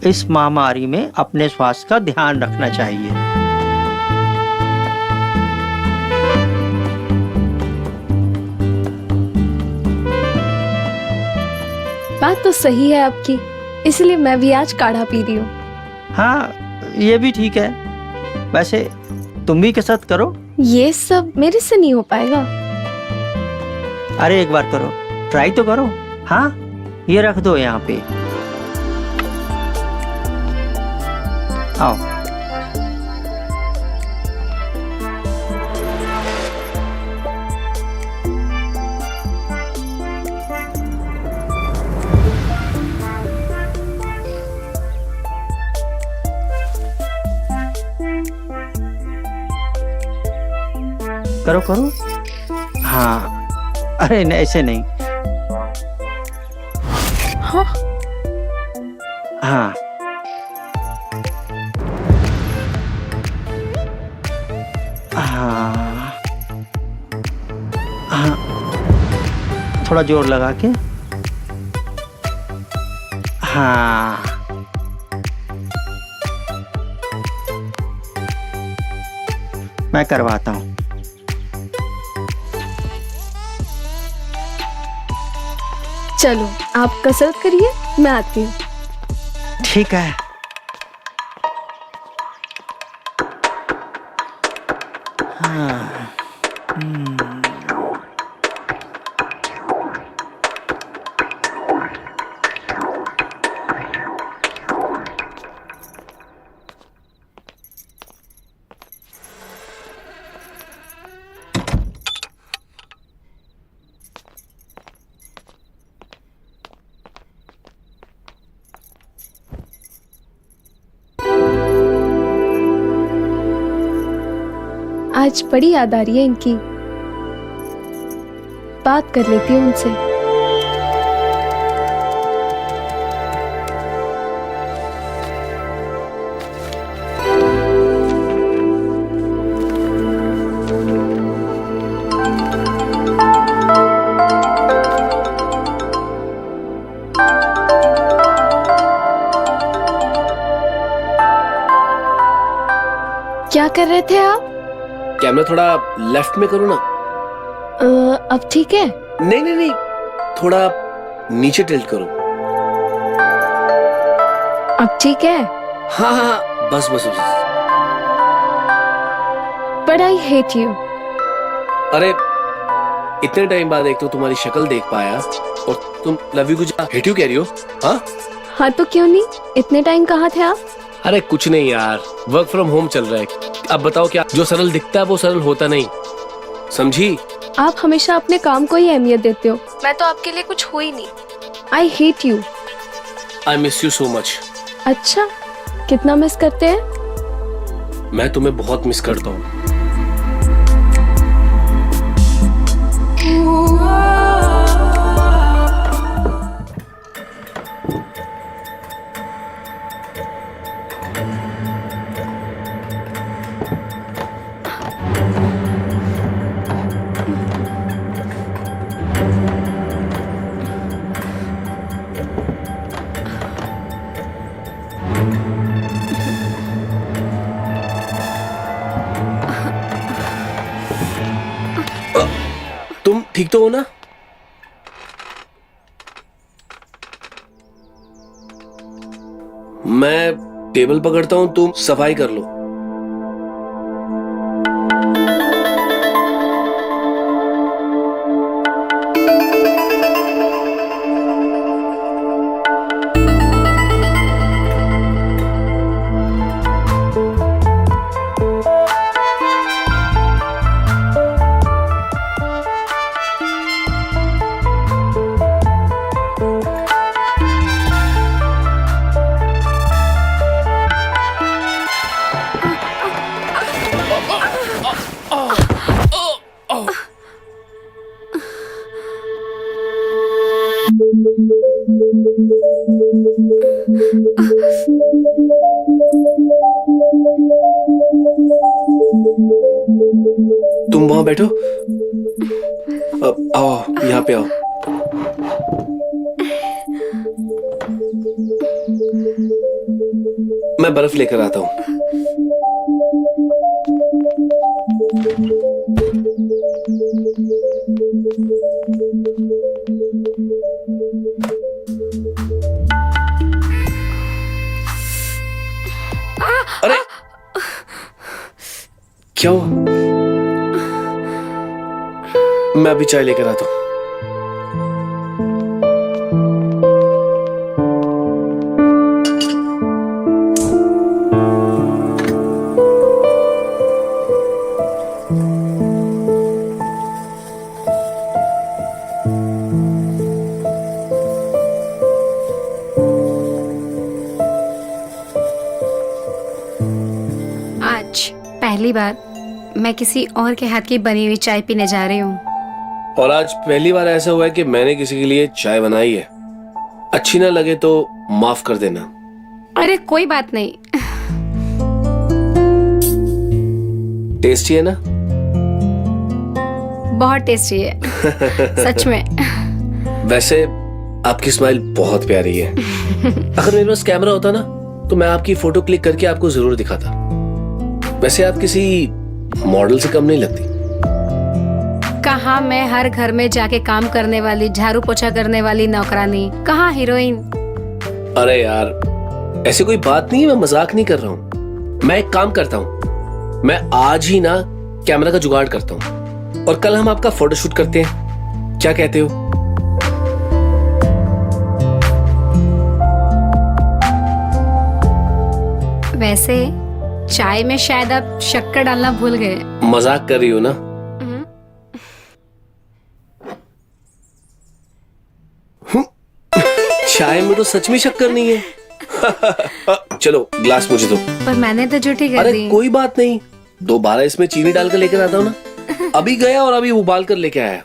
इस महामारी में अपने स्वास्थ्य का ध्यान रखना चाहिए। बात तो सही है आपकी, इसलिए मैं भी आज काढ़ा पी रही हूँ। हाँ, ये भी ठीक है। वैसे तुम भी कसरत करो। ये सब मेरे से नहीं हो पाएगा। अरे एक बार करो, ट्राई तो करो। हाँ, ये रख दो यहाँ पे। आओ। करो करो। हाँ, अरे नहीं, ऐसे नहीं। हाँ हाँ, हाँ, हाँ, थोड़ा जोर लगा के। हाँ, मैं करवाता हूँ। चलो आप कसरत करिए, मैं आती हूँ। ठीक है। हाँ, आज बड़ी याद आ रही है इनकी, बात कर लेती हूँ उनसे। क्या कर रहे थे आप? कैमरा थोड़ा लेफ्ट में करूँ ना? अब ठीक है? नहीं नहीं नहीं, थोड़ा नीचे टिल्ट करो। अब ठीक है? हाँ हाँ हाँ, बस बस बस। But I hate you. अरे इतने टाइम बाद एक तो तुम्हारी शक्ल देख पाया और तुम लव यू को हेट यू कह रही हो? हाँ हाँ तो क्यों नहीं, इतने टाइम कहाँ थे आप? अरे कुछ नहीं यार, वर्क फ्रॉम होम चल रहा है। अब बताओ, क्या जो सरल दिखता है वो सरल होता नहीं, समझी? आप हमेशा अपने काम को ही अहमियत देते हो, मैं तो आपके लिए कुछ हुई नहीं। I hate you. I miss you so much. अच्छा, कितना मिस करते हैं? मैं तुम्हें बहुत मिस करता हूँ। तुम ठीक तो हो ना? मैं टेबल पकड़ता हूं, तुम सफाई कर लो। तुम वहां बैठो, आओ यहाँ पे आओ। मैं बर्फ लेकर आता हूँ। अरे क्या हुआ? मैं अभी चाय लेकर आता हूँ। आज पहली बार मैं किसी और के हाथ की बनी हुई चाय पीने जा रही हूँ। और आज पहली बार ऐसा हुआ है कि मैंने किसी के लिए चाय बनाई है। अच्छी ना लगे तो माफ कर देना। अरे कोई बात नहीं। टेस्टी है ना? बहुत टेस्टी है सच में। वैसे आपकी स्माइल बहुत प्यारी है। अगर मेरे पास कैमरा होता ना तो मैं आपकी फोटो क्लिक करके आपको जरूर दिखाता। वैसे आप किसी मॉडल से कम नहीं लगती। कहाँ मैं हर घर में जाके काम करने वाली, झाड़ू पोछा करने वाली नौकरानी, कहाँ हीरोइन। अरे यार ऐसी कोई बात नहीं है, मैं मजाक नहीं कर रहा हूँ। मैं एक काम करता हूँ, मैं आज ही ना कैमरा का जुगाड़ करता हूँ और कल हम आपका फोटोशूट करते हैं। क्या कहते हो? वैसे चाय में शायद आप शक्कर डालना भूल गए। मजाक कर रही हो ना? चाय में तो सच में शक्कर नहीं है। चलो ग्लास मुझे दो। पर मैंने तो झूठी कर अरे दी। कोई बात नहीं, दोबारा इसमें चीनी डालकर लेकर आता हूँ ना। अभी गया और अभी उबाल कर लेके आया।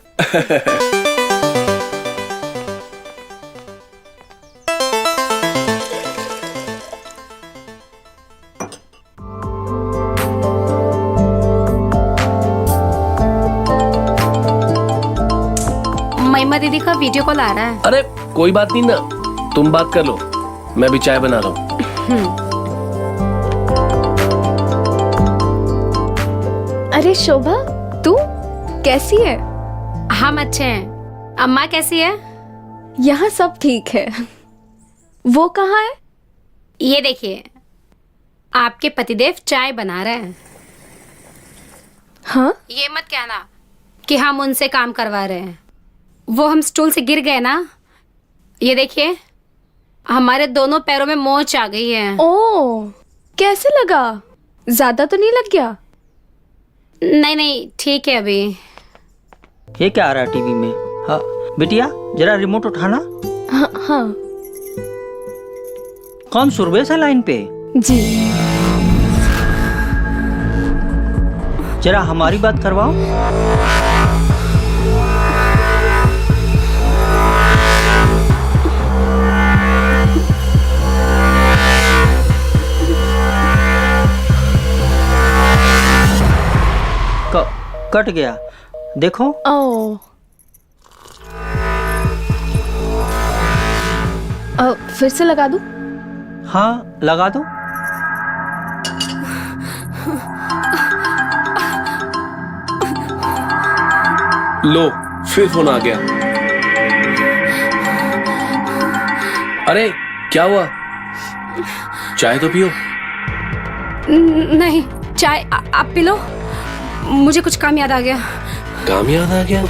महिमा दीदी का वीडियो कॉल आ रहा है। अरे कोई बात नहीं ना, तुम बात कर लो, मैं भी चाय बना रहा हूँ। अरे शोभा, तू कैसी है? हम अच्छे हैं। अम्मा कैसी है? यहाँ सब ठीक है। वो कहाँ है? ये देखिए, आपके पतिदेव चाय बना रहे हैं। हाँ? ये मत कहना कि हम उनसे काम करवा रहे हैं। वो हम स्टूल से गिर गए ना, ये देखिए हमारे दोनों पैरों में मोच आ गई है। ओ, कैसे लगा? ज्यादा तो नहीं लग गया? नहीं नहीं ठीक है अभी। ये क्या आ रहा है टीवी में? हाँ बिटिया जरा रिमोट उठाना। हाँ हाँ कौन सुरवेश है लाइन पे? जी। जरा हमारी बात करवाओ। कट गया देखो। ओ, फिर से लगा दूं? हाँ लगा दो। लो फिर फोन आ गया। अरे क्या हुआ? चाय तो पियो। नहीं चाय आप पी लो। मुझे कुछ काम याद आ गया। काम याद आ गया?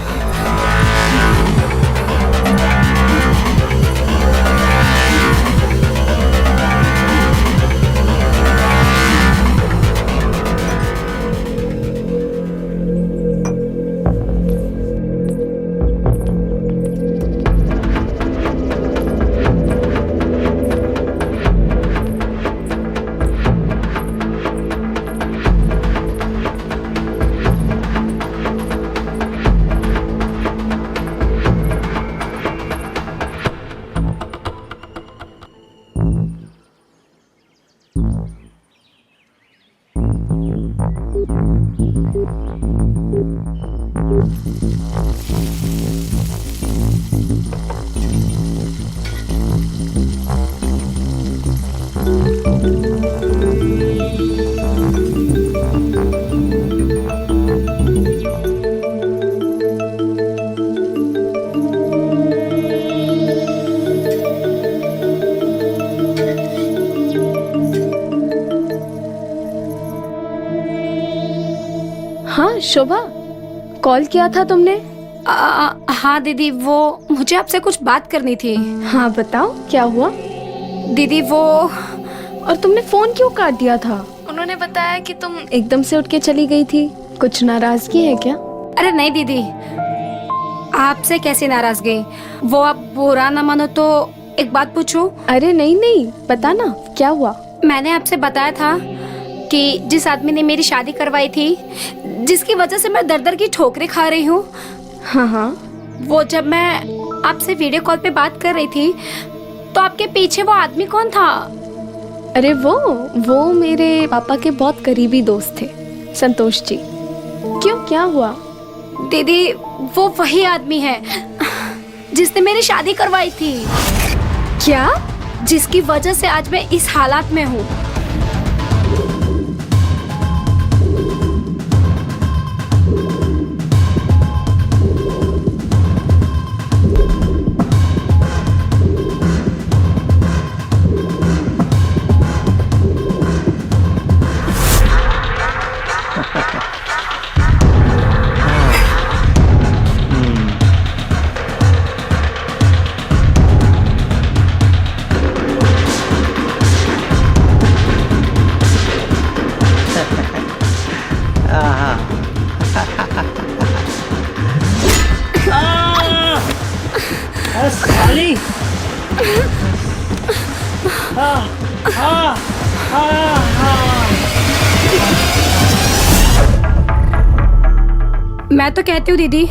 हाँ शोभा, कॉल किया था तुमने? हाँ दीदी, वो मुझे आपसे कुछ बात करनी थी। हाँ बताओ, क्या हुआ? दीदी वो, और तुमने फोन क्यों काट दिया था? उन्होंने बताया कि तुम एकदम से उठ के चली गई थी। कुछ नाराजगी है क्या? अरे नहीं दीदी, आपसे कैसी नाराजगी? वो आप बुरा ना मानो तो एक बात पूछूं? अरे नहीं नहीं, बता ना क्या हुआ। मैंने आपसे बताया था कि जिस आदमी ने मेरी शादी करवाई थी, जिसकी वजह से मैं दर दर की ठोकरें खा रही हूँ, हाँ हाँ, वो जब मैं आपसे वीडियो कॉल पे बात कर रही थी तो आपके पीछे वो आदमी कौन था? अरे वो मेरे पापा के बहुत करीबी दोस्त थे, संतोष जी। क्यों, क्या हुआ? दीदी वो वही आदमी है जिसने मेरी शादी करवाई थी। क्या? जिसकी वजह से आज मैं इस हालात में हूँ। साली, मैं तो कहती हूँ दीदी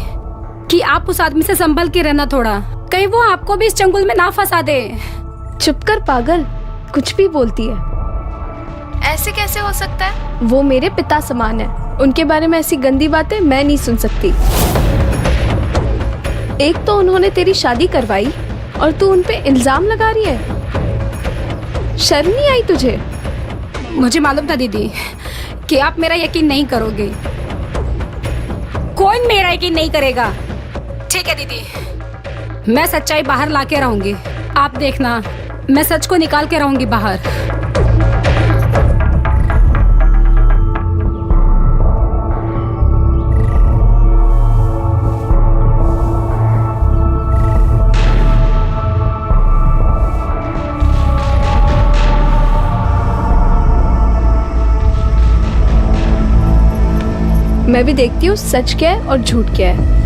कि आप उस आदमी से संभल के रहना थोड़ा, कहीं वो आपको भी इस चंगुल में ना फंसा दे। चुप कर पागल, कुछ भी बोलती है। ऐसे कैसे हो सकता है? वो मेरे पिता समान है, उनके बारे में ऐसी गंदी बातें मैं नहीं सुन सकती। एक तो उन्होंने तेरी शादी करवाई और तू उन पे इल्जाम लगा रही है। शर्म नहीं आई तुझे? मुझे मालूम था दीदी कि आप मेरा यकीन नहीं करोगे। कोई मेरा यकीन नहीं करेगा। ठीक है दीदी, मैं सच्चाई बाहर लाके रहूंगी। आप देखना, मैं सच को निकाल के रहूंगी बाहर। मैं भी देखती हूँ सच क्या है और झूठ क्या है।